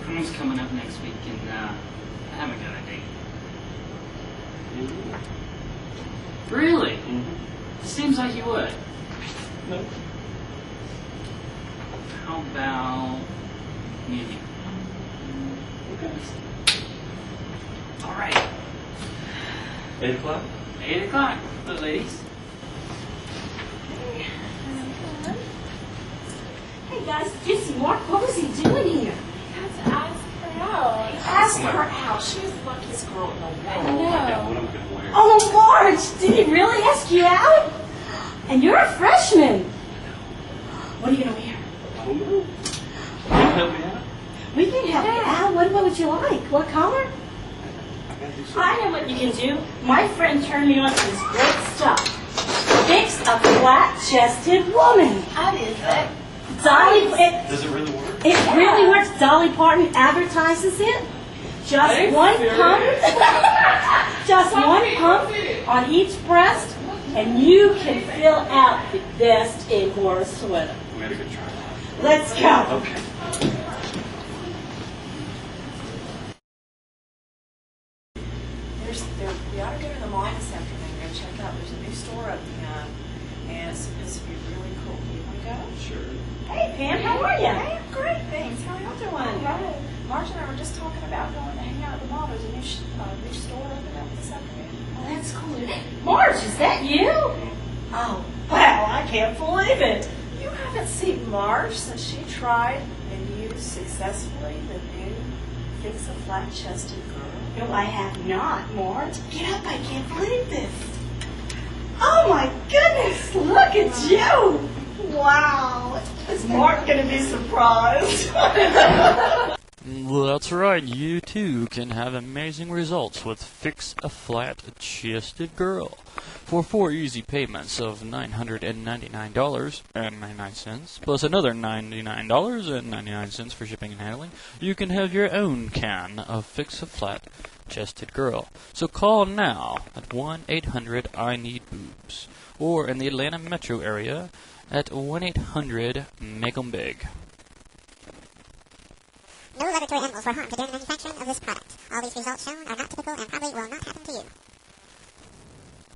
Mom's coming up next week, and I haven't got a date. Mm-hmm. Really? Mm-hmm. It seems like you would. No. How about maybe? Okay. All right. 8 o'clock? 8 o'clock, the ladies. Hey guys, did you see Mark? What was he doing here? Had to ask her out. Ask her out. She was the luckiest girl in the world. I know. Yeah, what am I going to wear? Oh, Marge, did he really ask you out? And you're a freshman. What are you going to wear? I don't know. Can you help me out? We can help you out. What would you like? What color? I got to do something. I know what you can do. My friend turned me on to this great stuff. Fix a flat-chested woman. How is it? Dolly, Does it really work? it really works. Dolly Parton advertises it. Just one pump. Just one pump on each breast, and you can fill out the best indoor sweater. We got to go try it. Let's go. Okay. We ought to go to the mall this afternoon. Go check out. There's a new store opening up, and it's supposed to be really cool. You want to go? Sure. Hey, Pam, how are you? Hey, great, thanks. How are y'all doing? Right. Marge and I were just talking about going to hang out at the mall. There's a new store opening up this afternoon. Oh, that's cool. Marge, is that you? Oh, wow, I can't believe it. You haven't seen Marge since she tried and used successfully the new Fix a Flat-Chested Girl. No, I have not, Marge. Get up, I can't believe this. Oh my goodness, look at you. Wow. Is Mark going to be surprised? That's right, you too can have amazing results with Fix a Flat-Chested Girl. For 4 easy payments of $999.99, plus another $99.99 for shipping and handling, you can have your own can of Fix a Flat-Chested Girl. So call now at 1-800-I-NEED-BOOBS, or in the Atlanta metro area at 1-800-MAKE-'em-BIG. No laboratory animals were harmed during the manufacturing of this product. All these results shown are not typical and probably will not happen to you.